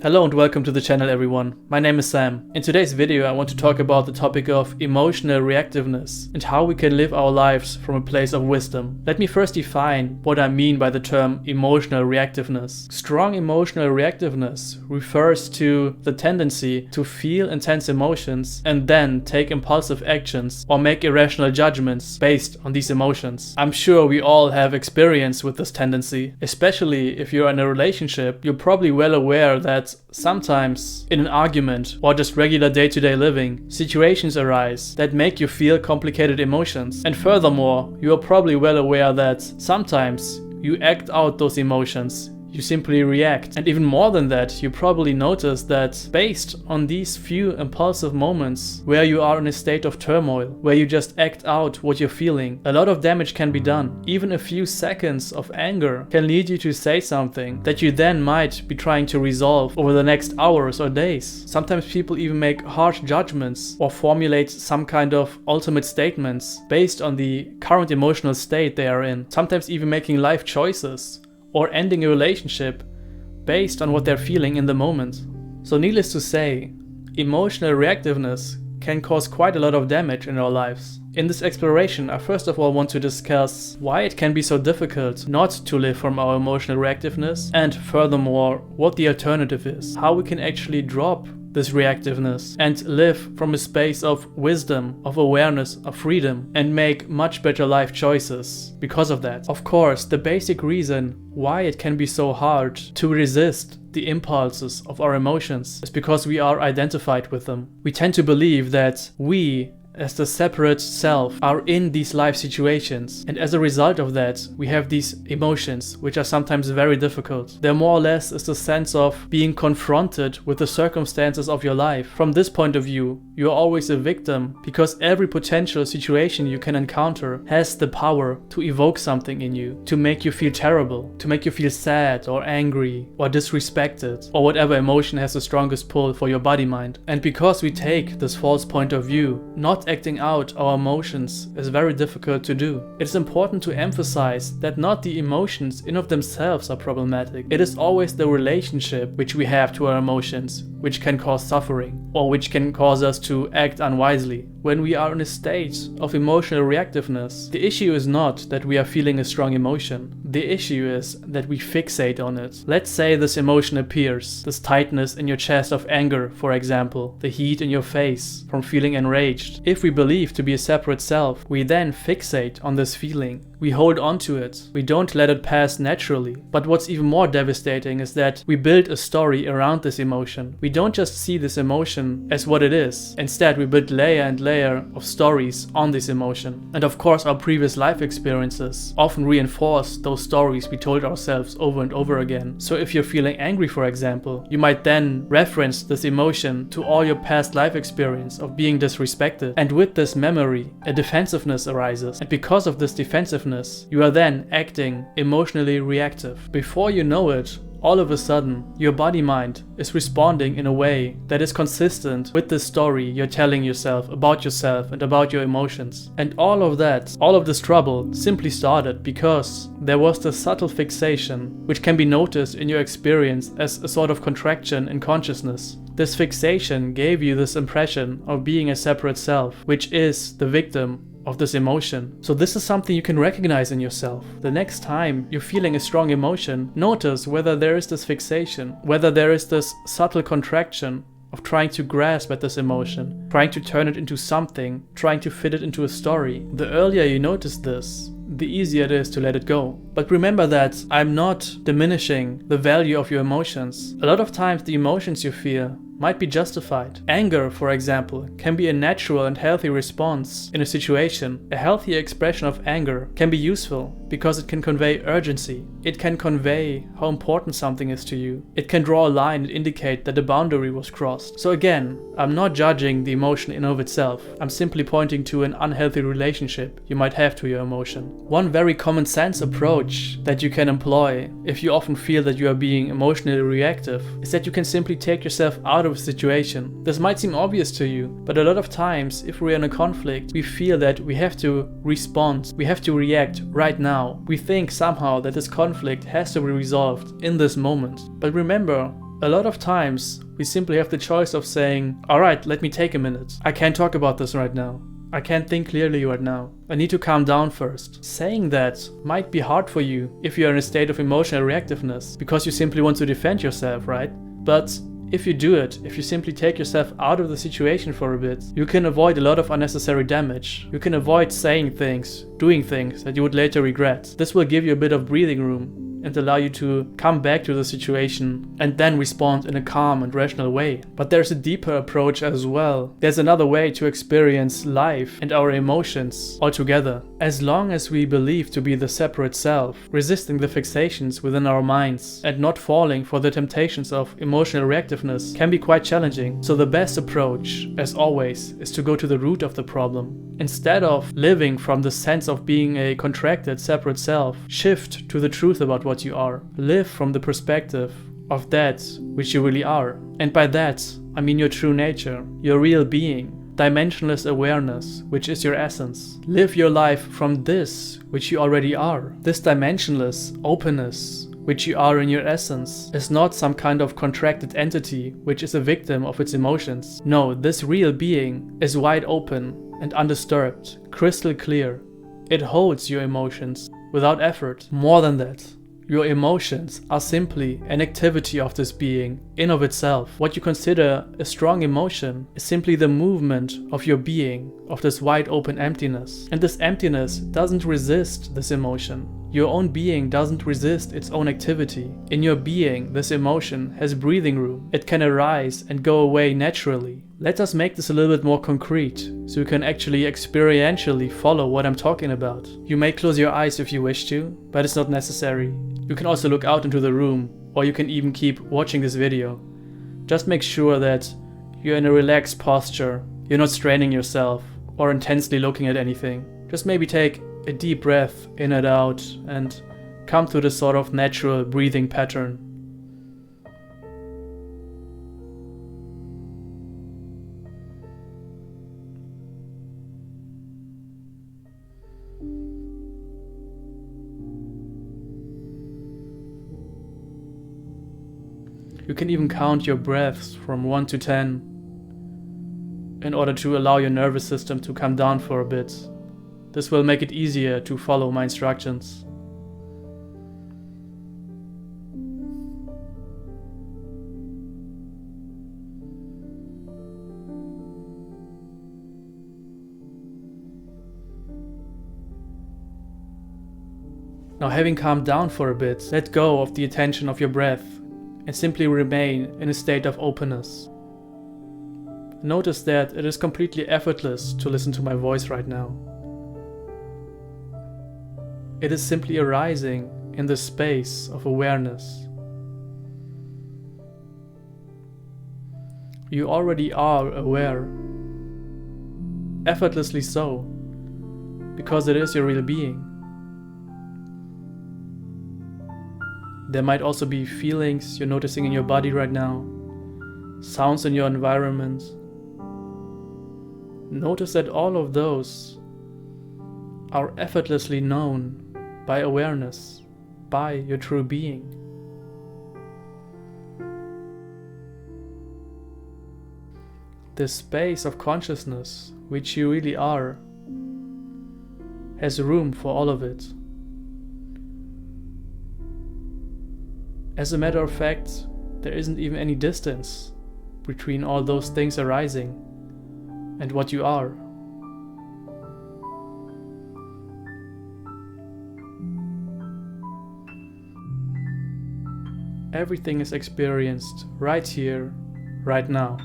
Hello and welcome to the channel everyone. My name is Sam. In today's video I want to talk about the topic of emotional reactiveness and how we can live our lives from a place of wisdom. Let me first define what I mean by the term emotional reactiveness. Strong emotional reactiveness refers to the tendency to feel intense emotions and then take impulsive actions or make irrational judgments based on these emotions. I'm sure we all have experience with this tendency, especially if you're in a relationship. You're probably well aware that sometimes in an argument or just regular day-to-day living, situations arise that make you feel complicated emotions. And furthermore, you are probably well aware that sometimes you act out those emotions. You simply react. And even more than that, you probably notice that based on these few impulsive moments where you are in a state of turmoil, where you just act out what you're feeling, a lot of damage can be done. Even a few seconds of anger can lead you to say something that you then might be trying to resolve over the next hours or days. Sometimes people even make harsh judgments or formulate some kind of ultimate statements based on the current emotional state they are in. Sometimes even making life choices or ending a relationship based on what they're feeling in the moment. So needless to say, emotional reactiveness can cause quite a lot of damage in our lives. In this exploration, I first of all want to discuss why it can be so difficult not to live from our emotional reactiveness, and furthermore, what the alternative is, how we can actually drop this reactiveness and live from a space of wisdom, of awareness, of freedom, and make much better life choices because of that. Of course, the basic reason why it can be so hard to resist the impulses of our emotions is because we are identified with them. We tend to believe that we, as the separate self, are in these life situations, and as a result of that we have these emotions which are sometimes very difficult. There more or less is the sense of being confronted with the circumstances of your life. From this point of view, you are always a victim, because every potential situation you can encounter has the power to evoke something in you, to make you feel terrible, to make you feel sad or angry or disrespected, or whatever emotion has the strongest pull for your body mind. And because we take this false point of view, not acting out our emotions is very difficult to do. It is important to emphasize that not the emotions in of themselves are problematic. It is always the relationship which we have to our emotions which can cause suffering, or which can cause us to act unwisely. When we are in a state of emotional reactiveness, the issue is not that we are feeling a strong emotion. The issue is that we fixate on it. Let's say this emotion appears, this tightness in your chest of anger, for example, the heat in your face from feeling enraged. If we believe to be a separate self, we then fixate on this feeling. We hold on to it. We don't let it pass naturally. But what's even more devastating is that we build a story around this emotion. We don't just see this emotion as what it is. Instead, we build layer and layer of stories on this emotion. And of course, our previous life experiences often reinforce those stories we told ourselves over and over again. So if you're feeling angry, for example, you might then reference this emotion to all your past life experience of being disrespected. And with this memory, a defensiveness arises. And because of this defensiveness, you are then acting emotionally reactive. Before you know it, all of a sudden, your body mind is responding in a way that is consistent with the story you're telling yourself and about your emotions. And all of that, all of this trouble simply started because there was this subtle fixation which can be noticed in your experience as a sort of contraction in consciousness. This fixation gave you this impression of being a separate self, which is the victim of this emotion. So this is something you can recognize in yourself. The next time you're feeling a strong emotion, notice whether there is this fixation, whether there is this subtle contraction of trying to grasp at this emotion, trying to turn it into something, trying to fit it into a story. The earlier you notice this, the easier it is to let it go. But remember that I'm not diminishing the value of your emotions. A lot of times the emotions you feel might be justified. Anger, for example, can be a natural and healthy response in a situation. A healthy expression of anger can be useful because it can convey urgency. It can convey how important something is to you. It can draw a line and indicate that a boundary was crossed. So again, I'm not judging the emotion in of itself. I'm simply pointing to an unhealthy relationship you might have to your emotion. One very common sense approach that you can employ if you often feel that you are being emotionally reactive is that you can simply take yourself out of a situation. This might seem obvious to you, but a lot of times if we're in a conflict, we feel that we have to respond, we have to react right now. We think somehow that this conflict has to be resolved in this moment. But remember, A lot of times, we simply have the choice of saying, alright, let me take a minute. I can't talk about this right now. I can't think clearly right now. I need to calm down first. Saying that might be hard for you if you're in a state of emotional reactiveness, because you simply want to defend yourself, right? But if you do it, if you simply take yourself out of the situation for a bit, you can avoid a lot of unnecessary damage. You can avoid saying things, doing things that you would later regret. This will give you a bit of breathing room and allow you to come back to the situation and then respond in a calm and rational way. But there's a deeper approach as well. There's another way to experience life and our emotions altogether. As long as we believe to be the separate self, resisting the fixations within our minds and not falling for the temptations of emotional reactiveness can be quite challenging. So the best approach, as always, is to go to the root of the problem. Instead of living from the sense of being a contracted separate self, shift to the truth about what you are. Live from the perspective of that which you really are. And by that, I mean your true nature, your real being, dimensionless awareness, which is your essence. Live your life from this which you already are. This dimensionless openness, which you are in your essence, is not some kind of contracted entity which is a victim of its emotions. No, this real being is wide open and undisturbed, crystal clear. It holds your emotions without effort. More than that, your emotions are simply an activity of this being in of itself. What you consider a strong emotion is simply the movement of your being, of this wide open emptiness. And this emptiness doesn't resist this emotion. Your own being doesn't resist its own activity. In your being, this emotion has breathing room. It can arise and go away naturally. Let us make this a little bit more concrete, so you can actually experientially follow what I'm talking about. You may close your eyes if you wish to, but it's not necessary. You can also look out into the room, or you can even keep watching this video. Just make sure that you're in a relaxed posture, you're not straining yourself, or intensely looking at anything. Just maybe take a deep breath in and out and come to this sort of natural breathing pattern. You can even count your breaths from 1 to 10 in order to allow your nervous system to come down for a bit. This will make it easier to follow my instructions. Now, having calmed down for a bit, let go of the attention of your breath and simply remain in a state of openness. Notice that it is completely effortless to listen to my voice right now. It is simply arising in the space of awareness. You already are aware, effortlessly so, because it is your real being. There might also be feelings you're noticing in your body right now, sounds in your environment. Notice that all of those are effortlessly known by awareness, by your true being. This space of consciousness, which you really are, has room for all of it. As a matter of fact, there isn't even any distance between all those things arising and what you are. Everything is experienced right here, right now.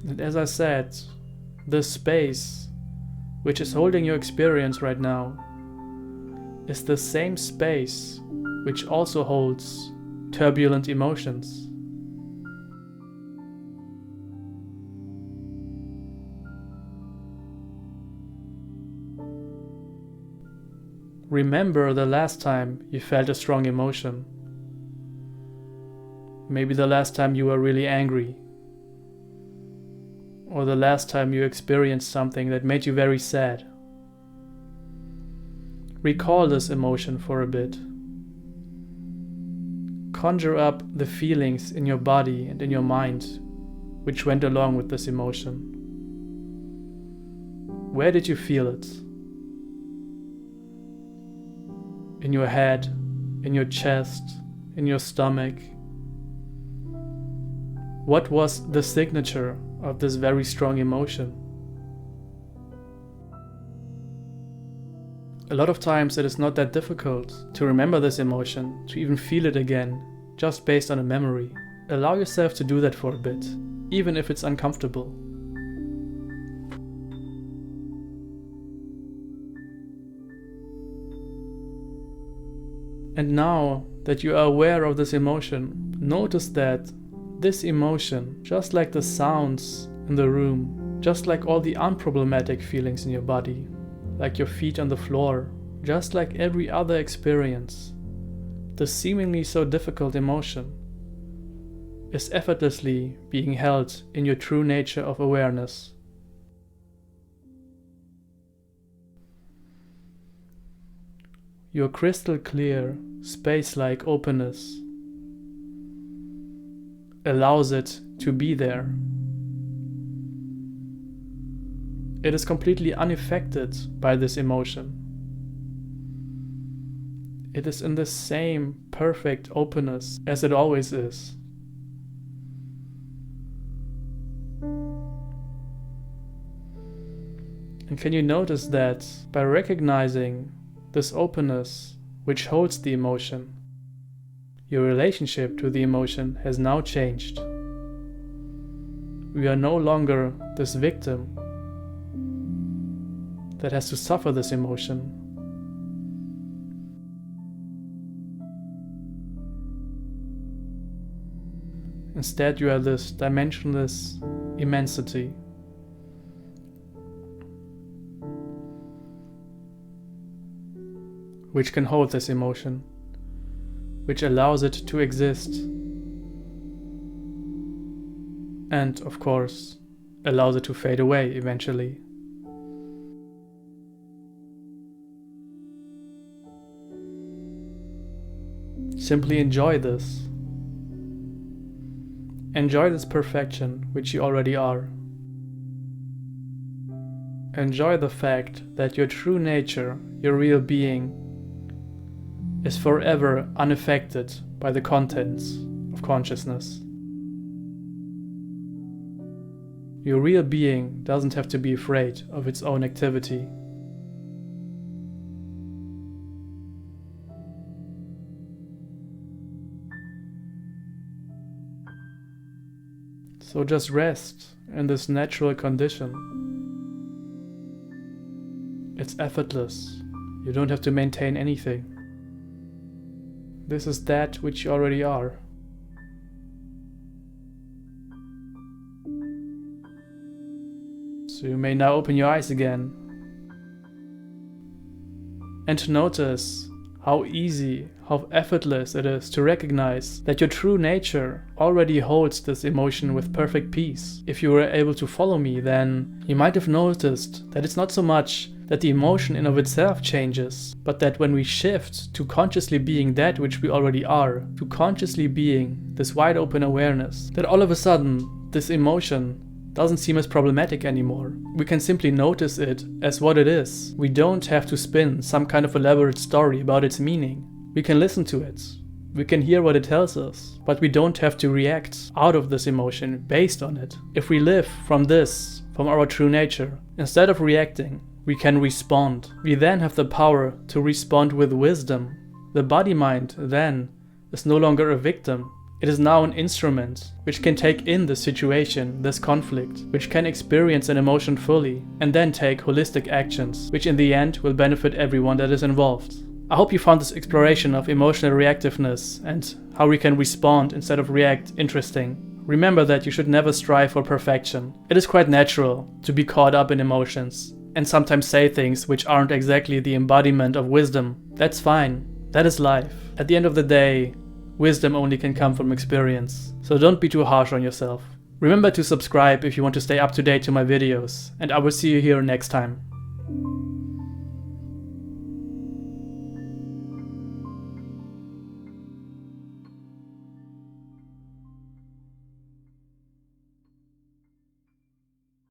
And as I said, this space, which is holding your experience right now, is the same space which also holds turbulent emotions. Remember the last time you felt a strong emotion. Maybe the last time you were really angry. Or the last time you experienced something that made you very sad. Recall this emotion for a bit. Conjure up the feelings in your body and in your mind which went along with this emotion. Where did you feel it? In your head, in your chest, in your stomach? What was the signature of this very strong emotion? A lot of times it is not that difficult to remember this emotion, to even feel it again, just based on a memory. Allow yourself to do that for a bit, even if it's uncomfortable. And now that you are aware of this emotion, notice that this emotion, just like the sounds in the room, just like all the unproblematic feelings in your body, like your feet on the floor, just like every other experience, the seemingly so difficult emotion is effortlessly being held in your true nature of awareness. Your crystal clear, space-like openness allows it to be there. It is completely unaffected by this emotion. It is in the same perfect openness as it always is. And can you notice that by recognizing this openness which holds the emotion, your relationship to the emotion has now changed. We are no longer this victim that has to suffer this emotion. Instead, you are this dimensionless immensity. Which can hold this emotion, which allows it to exist, and, of course, allows it to fade away eventually. Simply enjoy this. Enjoy this perfection which you already are. Enjoy the fact that your true nature, your real being, is forever unaffected by the contents of consciousness. Your real being doesn't have to be afraid of its own activity. So just rest in this natural condition. It's effortless. You don't have to maintain anything. This is that which you already are. So you may now open your eyes again and notice how easy, how effortless it is to recognize that your true nature already holds this emotion with perfect peace. If you were able to follow me, then you might have noticed that it's not so much that the emotion in of itself changes, but that when we shift to consciously being that which we already are, to consciously being this wide open awareness, that all of a sudden this emotion doesn't seem as problematic anymore. We can simply notice it as what it is. We don't have to spin some kind of elaborate story about its meaning. We can listen to it. We can hear what it tells us, but we don't have to react out of this emotion based on it. If we live from this, from our true nature, instead of reacting, we can respond. We then have the power to respond with wisdom. The body-mind then is no longer a victim. It is now an instrument which can take in the situation, this conflict, which can experience an emotion fully, and then take holistic actions, which in the end will benefit everyone that is involved. I hope you found this exploration of emotional reactiveness and how we can respond instead of react interesting. Remember that you should never strive for perfection. It is quite natural to be caught up in emotions and sometimes say things which aren't exactly the embodiment of wisdom. That's fine. That is life. At the end of the day, wisdom only can come from experience. So don't be too harsh on yourself. Remember to subscribe if you want to stay up to date to my videos, and I will see you here next time.